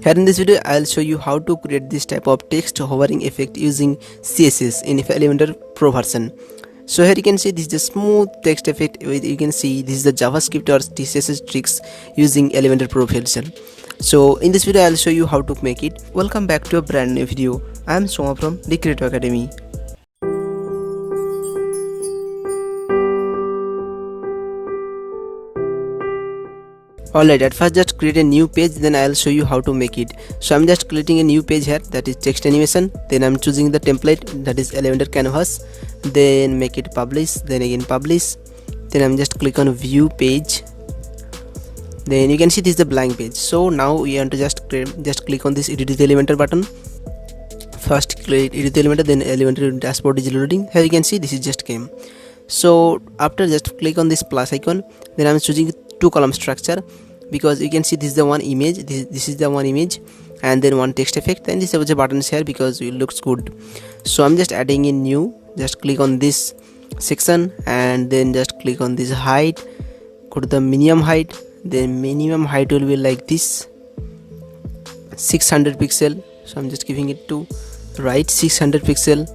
Here in this video I'll show you how to create this type of text hovering effect using CSS in Elementor Pro version. So here you can see this is the smooth text effect. You can see this is the JavaScript or CSS tricks using Elementor Pro version. So in this video I'll show you how to make it. Welcome back to a brand new video. I am Soma from DCreato Academy. Alright, at first just create a new page, then I'll show you how to make it. So I'm just creating a new page here, that is text animation. Then I'm choosing the template, that is Elementor canvas. Then make it publish, then again publish. Then I'm just click on view page. Then you can see this is the blank page. So now we want to just click on this edit with Elementor button. First click edit with Elementor, then Elementor dashboard is loading. Here you can see this is just came. So after just click on this plus icon, then I'm choosing two column structure, because you can see this is the one image, this is the one image, and then one text effect, and this is the buttons here because it looks good. So I'm just adding in new, just click on this section and then just click on this height, go to the minimum height, then minimum height will be like this 600 pixel. So I'm just giving it to right 600 pixel.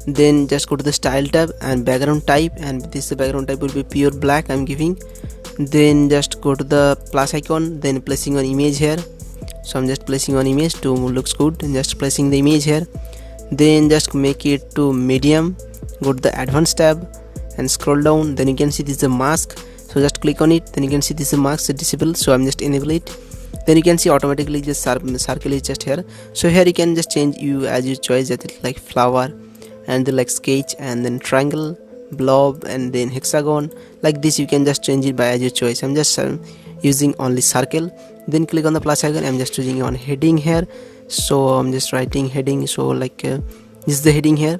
Then just go to the style tab and background type, and this background type will be pure black I'm giving. Then just go to the plus icon, then placing on image here. So I'm just placing on image to looks good, and just placing the image here. Then just make it to medium, go to the advanced tab and scroll down. Then you can see this is a mask, so just click on it. Then you can see this is a mask disable, so I'm just enable it. Then you can see automatically just circle is just here. So here you can just change you as you choice, that it like flower, and then like sketch, and then triangle, blob, and then hexagon. Like this you can just change it by as your choice. I'm just using only circle. Then click on the plus icon. I'm just choosing on heading here, so I'm just writing heading. So like this is the heading here,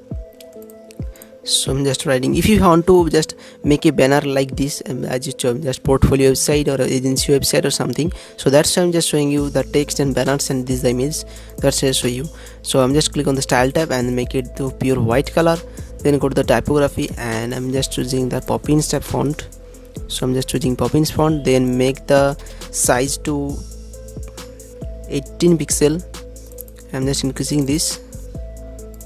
so I'm just writing. If you want to just make a banner like this, as you choose, just portfolio website or agency website or something, so that's why I'm just showing you the text and banners, and this image, that's why I show you. So I'm just click on the style tab and make it to pure white color. Then go to the typography, and I'm just choosing the Poppins type font. So I'm just choosing Poppins font. Then make the size to 18 pixel. I'm just increasing this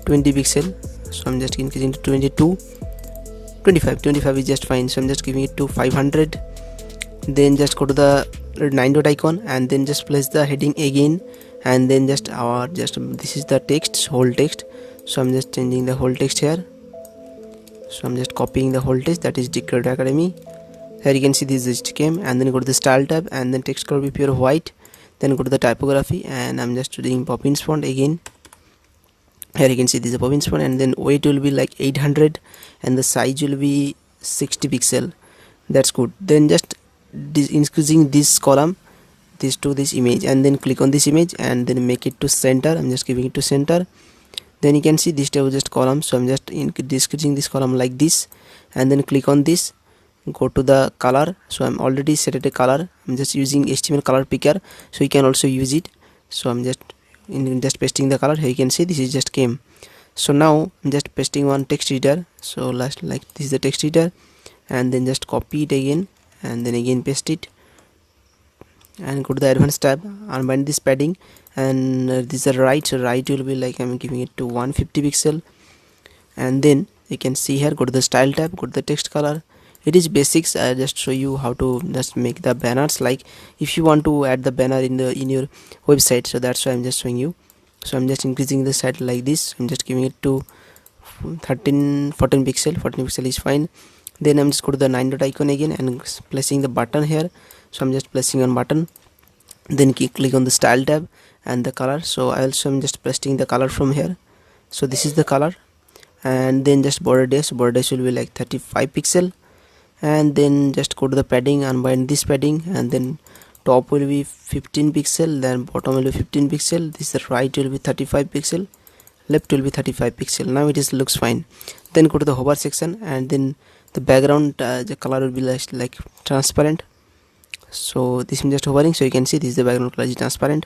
20 pixel. So I'm just increasing to 22, 25 is just fine. So I'm just giving it to 500. Then just go to the 9 dot icon, and then just place the heading again, and then just this is the text, whole text. So I'm just changing the whole text here. So I'm just copying the whole text, that is DCreato Academy. Here you can see this just came, and then go to the style tab, and then text color will be pure white. Then go to the typography, and I'm just doing Poppins font again. Here you can see this is a Poppins font, and then weight will be like 800, and the size will be 60 pixel. That's good. Then just increasing this column, this to this image, and then click on this image and then make it to center. I'm just giving it to center. Then you can see this table just column, so I'm just decreasing this column like this, and then click on this, go to the color. So I'm already set it a color. I'm just using HTML color picker, so you can also use it. So I'm just pasting the color. Here you can see this is just came. So now I'm just pasting on text editor. So like this is the text editor, and then just copy it again, and then again paste it, and go to the advanced tab, unbind this padding, and this is the right. So right will be like I'm giving it to 150 pixel. And then you can see here, go to the style tab, go to the text color. It is basics. I just show you how to just make the banners, like if you want to add the banner in your website. So that's why I'm just showing you. So I'm just increasing the size like this. I'm just giving it to 14 pixel. 14 pixel is fine. Then I'm just go to the 9 dot icon again and placing the button here. So I'm just placing on button. Then click on the style tab and the color. So I'm just pasting the color from here. So this is the color. And then just border dash will be like 35 pixel. And then just go to the padding, unbind this padding, and then top will be 15 pixel, then bottom will be 15 pixel. This right will be 35 pixel, left will be 35 pixel. Now it looks fine. Then go to the hover section, and then the background the color will be like transparent. So this is just hovering, so you can see this is the background color is transparent.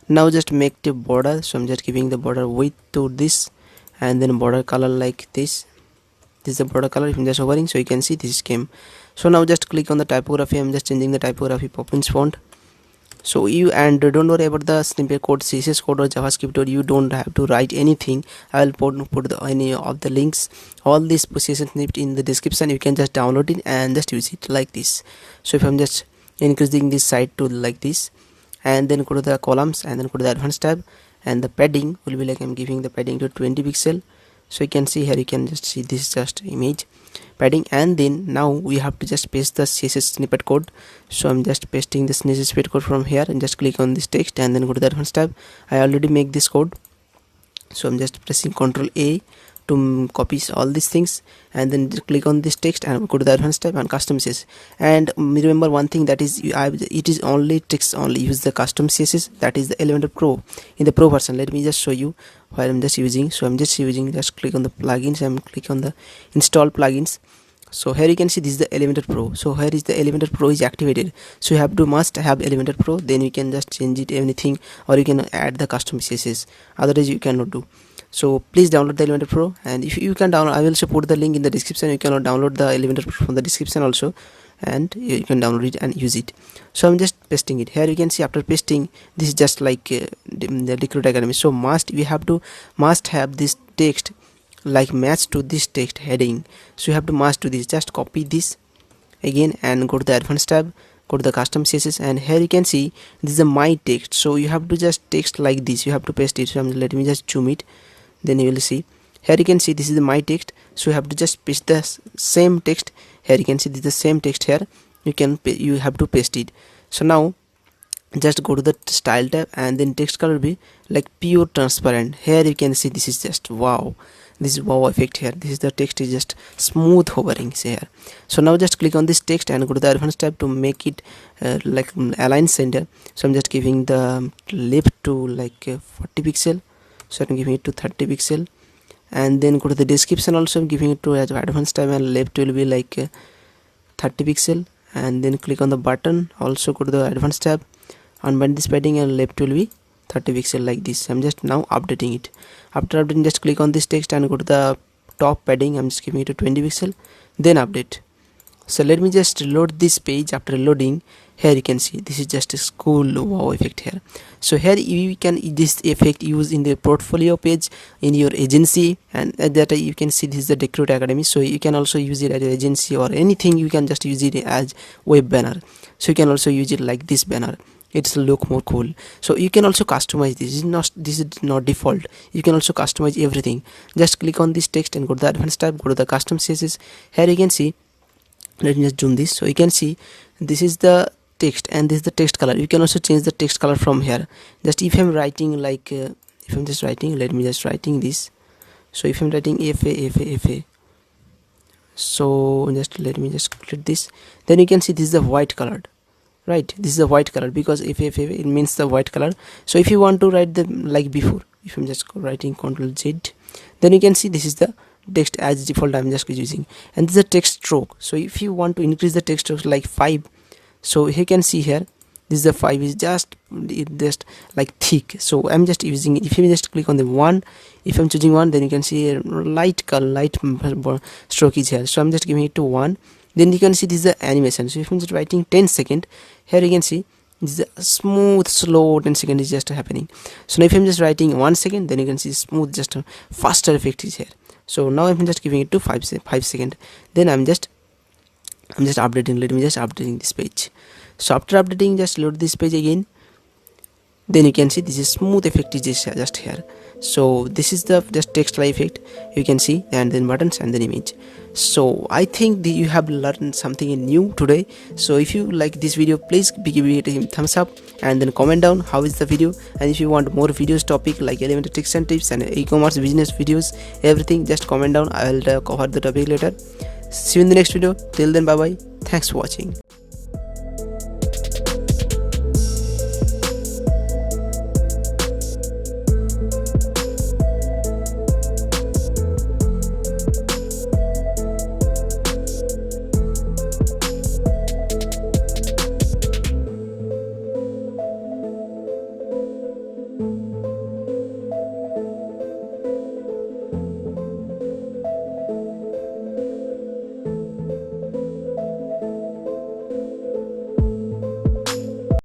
Now just make the border. So I'm just giving the border width to this, and then border color like this. This is the border color. If I'm just hovering, so you can see this came. So now just click on the typography. I'm just changing the typography Poppins font. So you, and don't worry about the snippet code, CSS code or JavaScript, or you don't have to write anything. I will put any of the links, all this CSS snippet in the description. You can just download it and just use it like this. So if I'm just increasing this side to like this, and then go to the columns, and then go to the advanced tab, and the padding will be like, I'm giving the padding to 20 pixel. So you can see here, you can just see this is just image padding. And then now we have to just paste the CSS snippet code. So I'm just pasting the CSS snippet code from here, and just click on this text, and then go to the advanced tab. I already make this code, so I'm just pressing Ctrl A to copy all these things, and then click on this text and go to the advanced tab and custom CSS. And remember one thing, that is it is only text only. Use the custom CSS, that is the Elementor Pro in the Pro version. Let me just show you what I'm just using. So I'm just using, just click on the plugins and click on the install plugins. So here you can see this is the Elementor Pro. So here is the Elementor Pro is activated. So you have to must have Elementor Pro, then you can just change it anything, or you can add the custom CSS, otherwise you cannot do. So please download the Elementor Pro, and if you can download, I will also put the link in the description. You can download the Elementor Pro from the description also, and you can download it and use it. So I'm just pasting it here. You can see after pasting, this is just like the DCreato Academy. So we have this text like match to this text heading. So you have to must do this. Just copy this again and go to the advanced tab, go to the custom CSS, and here you can see this is the my text. So you have to just text like this, you have to paste it. So let me just zoom it, then you will see here you can see this is the my text. So you have to just paste the same text here. You can see this is the same text here, you have to paste it. So now just go to the style tab, and then text color will be like pure transparent. Here you can see this is just wow, this is wow effect here. This is the text is just smooth hovering here. So now just click on this text and go to the advanced tab to make it like align center. So I'm just giving the left to like 40 pixel. So I'm giving it to 30 pixel, and then go to the description also. I'm giving it to advanced tab, and left will be like 30 pixel, and then click on the button, also go to the advanced tab, unbind this padding, and left will be 30 pixel like this. I'm just now updating it. After updating, just click on this text and go to the top padding. I'm just giving it to 20 pixel, then update. So let me just reload this page. After reloading, here you can see this is just a cool wow effect here. So here you can this effect use in the portfolio page in your agency, and at that you can see this is the DCreato Academy. So you can also use it as your agency or anything. You can just use it as web banner. So you can also use it like this banner. It's look more cool. So you can also customize this. This is not default. You can also customize everything. Just click on this text and go to the advanced tab, go to the custom CSS. Here you can see, let me just zoom this. So you can see this is the text, and this is the text color. You can also change the text color from here. Just if I'm writing like if I'm just writing, let me just writing this. So if I'm writing FA, so just let me just click this, then you can see this is the white colored, right? This is the white color, because if it means the white color. So if you want to write the like before, if I'm just writing Ctrl Z, then you can see this is the text as default I'm just using, and this is the text stroke. So if you want to increase the text stroke like 5, so you can see here this is the 5 is just like thick. So I'm just using it. If you just click on the 1, if I'm choosing 1, then you can see a light color, light stroke is here. So I'm just giving it to 1. Then you can see this is the animation. So if I'm just writing 10 second, here you can see this is a smooth slow 10 second is just happening. So now if I'm just writing 1 second, then you can see smooth just a faster effect is here. So now I'm just giving it to 5 second. Then I'm just updating. Let me just updating this page. So after updating, just load this page again. Then you can see this is smooth effect is just here. So this is the just text effect you can see, and then buttons and then image. So I think you have learned something new today. So if you like this video, please give it a thumbs up, and then comment down how is the video. And if you want more videos topic like Elementor tricks and tips and e-commerce business videos, everything, just comment down. I will cover the topic later. See you in the next video. Till then, bye bye. Thanks for watching.